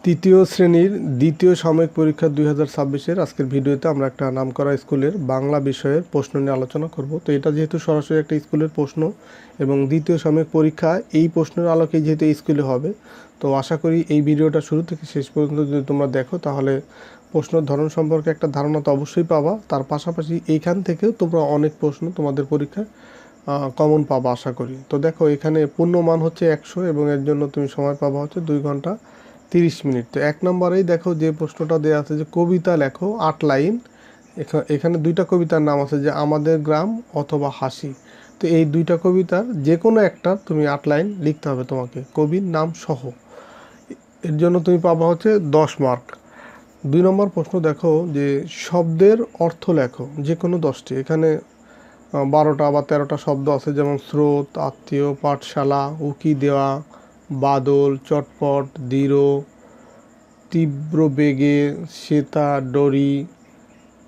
তৃতীয় শ্রেণীর দ্বিতীয় সাময়িক পরীক্ষা 2026-এর আজকের ভিডিওতে আমরা একটা নামকরা স্কুলের বাংলা বিষয়ের প্রশ্ন নিয়ে আলোচনা করব। তো এটা যেহেতু সরাসরি একটা স্কুলের প্রশ্ন এবং দ্বিতীয় সাময়িক পরীক্ষা এই প্রশ্নের আলোকে যেহেতু স্কুলে হবে, তো আশা করি এই ভিডিওটা শুরু থেকে শেষ পর্যন্ত যদি তোমরা দেখো তাহলে প্রশ্নের ধরন সম্পর্কে একটা ধারণা তো অবশ্যই পাবা। তার পাশাপাশি এইখান থেকেও তোমরা অনেক প্রশ্ন তোমাদের পরীক্ষায় কমন পাবা আশা করি। তো দেখো, এখানে পূর্ণমান হচ্ছে 100 এবং এর জন্য তুমি সময় পাবা হচ্ছে 2 ঘন্টা 30 মিনিট। তো 1 নম্বরেই দেখো যে প্রশ্নটা দেওয়া আছে যে কবিতা লেখো 8 লাইন। এখানে দুইটা কবিতার নাম আছে, যে আমাদের গ্রাম অথবা হাসি। তো এই দুইটা কবিতার যে কোনো একটা তুমি 8 লাইন লিখতে হবে তোমাকে, কবির নাম সহ। এর জন্য তুমি পাবা হচ্ছে 10 মার্ক। 2 নম্বর প্রশ্ন দেখো যে শব্দের অর্থ লেখো যে কোনো 10টি। এখানে 12টা বা 13টা শব্দ আছে, যেমন স্রোত, আত্মীয়, পাঠশালা, উকি দেওয়া, বাদল, চটপট, দৃঢ়, তীব্র বেগে, শ্বেতা, ডরি,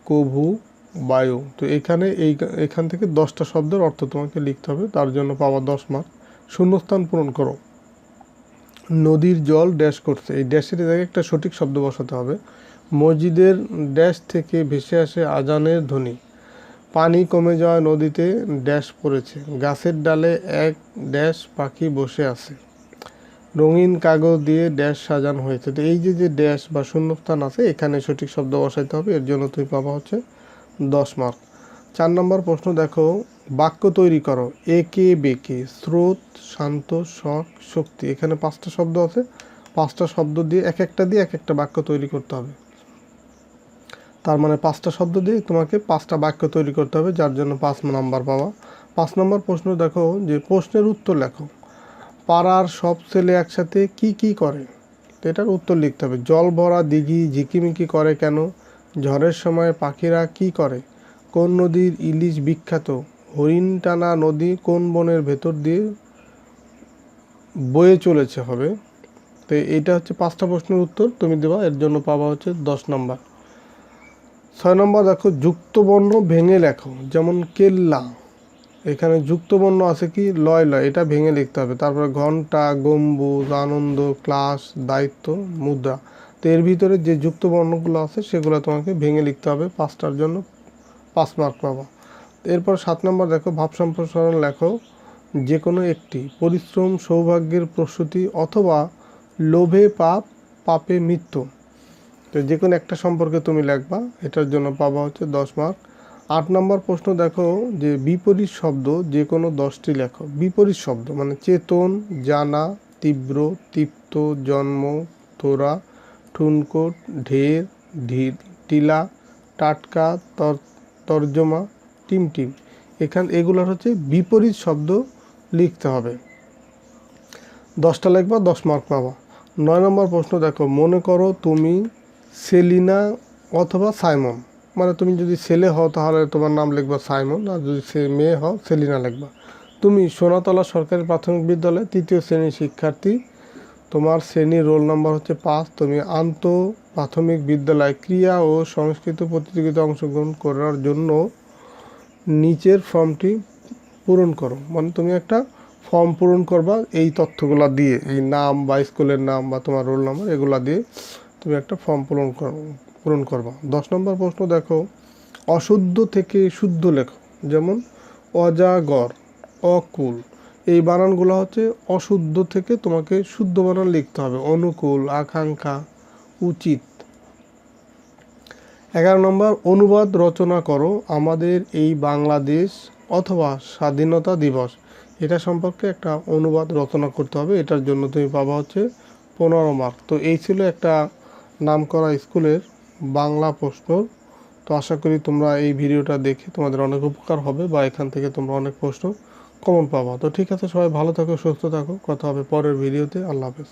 কভু, বায়ু। তো এখান থেকে 10টা শব্দের অর্থ তোমাকে লিখতে হবে, তার জন্য পাওয়া 10 মার্ক। শূন্যস্থান পূরণ করো। নদীর জল ড্যাশ করছে, এই ড্যাশের জায়গায় একটা সঠিক শব্দ বসাতে হবে। মসজিদের ড্যাশ থেকে ভেসে আসে আজানের ধ্বনি। পানি কমে যাওয়া নদীতে ড্যাশ পড়েছে। গাছের ডালে এক ড্যাশ পাখি বসে আছে। রঙিন কাগজ দিয়ে ড্যাশ সাজানো হয়েছে। তো এই যে ড্যাশ বা শূন্যস্থান আছে, এখানে সঠিক শব্দ বসাইতে হবে। এর জন্য তুমি পাবা হচ্ছে 10 মার্ক। 4 নম্বর প্রশ্ন দেখো, বাক্য তৈরি করো একে বেকে, স্রোত, শান্ত, শখ, শক্তি। এখানে 5টা শব্দ আছে, 5টা শব্দ দিয়ে এক একটা বাক্য তৈরি করতে হবে। তার মানে 5টা শব্দ দিয়ে তোমাকে 5টা বাক্য তৈরি করতে হবে, যার জন্য 5 নাম্বার পাওয়া। 5 নম্বর প্রশ্ন দেখো যে প্রশ্নের উত্তর লেখো। পাড়ার সব ছেলে একসাথে কি কি করে? তো এটার উত্তর লিখতে হবে। জল ভরা দিঘি ঝিকিমিকি করে কেন? ঝড়ের সময় পাখিরা কি করে? কোন নদীর ইলিশ বিখ্যাত? হরিণ টানা নদী কোন বনের ভেতর দিয়ে বয়ে চলেছে হবে। তো এটা হচ্ছে 5টা প্রশ্নের উত্তর তুমি দেবা, এর জন্য পাবা হচ্ছে 10 নম্বর। 6 নম্বর দেখো, যুক্তবর্ণ ভেঙে লেখো, যেমন কেল্লা। এখানে যুক্তবর্ণ আছে কি লয় লয়, এটা ভেঙে লিখতে হবে। তারপরে ঘন্টা, গম্বুজ, আনন্দ, ক্লাস, দায়িত্ব, মুদ্রা। তো এর ভিতরে যে যুক্তবর্ণগুলো আছে সেগুলো তোমাকে ভেঙে লিখতে হবে, 5টার জন্য 5 মার্ক পাবা। এরপর 7 নম্বর দেখো, ভাব সম্প্রসারণ লেখো যে কোনো একটি। পরিশ্রম সৌভাগ্যের প্রসূতি অথবা লোভে পাপ, পাপে মৃত্যু। তো যে কোনো একটা সম্পর্কে তুমি লিখবা, এটার জন্য পাবা হচ্ছে 10 মার্ক। 8 নম্বর প্রশ্ন দেখো যে বিপরীত শব্দ যে কোনো 10টি লেখো। বিপরীত শব্দ মানে চেতন, জানা, তীব্র, তৃপ্ত, জন্ম, তোরা, ঠুনকো, ঢের, টিলা, টাটকা, তর্জমা, টিমটিম। এগুলোর হচ্ছে বিপরীত শব্দ লিখতে হবে। 10টা লিখবা, 10 মার্ক পাবা। 9 নম্বর প্রশ্ন দেখো, মনে করো তুমি সেলিনা অথবা সাইমন। মানে তুমি যদি ছেলে হও তাহলে তোমার নাম লিখবা সাইমন, আর যদি মেয়ে হও সেলিনা লিখবা। তুমি সোনাতলা সরকারি প্রাথমিক বিদ্যালয়ে 3য় শ্রেণীর শিক্ষার্থী। তোমার শ্রেণীর রোল নাম্বার হচ্ছে 5। তুমি প্রাথমিক বিদ্যালয় ক্রীড়া ও সংস্কৃত প্রতিযোগিতায় অংশগ্রহণ করার জন্য নিচের ফর্মটি পূরণ করো। মানে তুমি একটা ফর্ম পূরণ করবা এই তথ্যগুলো দিয়ে, এই নাম বা স্কুলের নাম বা তোমার রোল নাম্বার এগুলা দিয়ে তুমি একটা ফর্ম পূরণ করবা। 10 নম্বর প্রশ্ন দেখো, অশুদ্ধ থেকে শুদ্ধ লেখো, যেমন অজাগর, অকুল। এই বানানগুলো হচ্ছে অশুদ্ধ থেকে তোমাকে শুদ্ধ বানান লিখতে হবে। অনুকূল, আকাঙ্ক্ষা, উচিত। 11 নম্বর, অনুবাদ রচনা করো আমাদের এই বাংলাদেশ অথবা স্বাধীনতা দিবস। এটা সম্পর্কে একটা অনুবাদ রচনা করতে হবে, এটার জন্য তুমি পাবা হচ্ছে 15 মার্ক। তো এই ছিল একটা নামকরা স্কুলের বাংলা প্রশ্ন। তো আশা করি তোমরা এই ভিডিওটা দেখে তোমাদের অনেক উপকার হবে বা এখান থেকে তোমরা অনেক প্রশ্ন কমন পাবা। তো ঠিক আছে, সবাই ভালো থাকো, সুস্থ থাকো, কথা হবে পরের ভিডিওতে। আল্লাহ হাফেজ।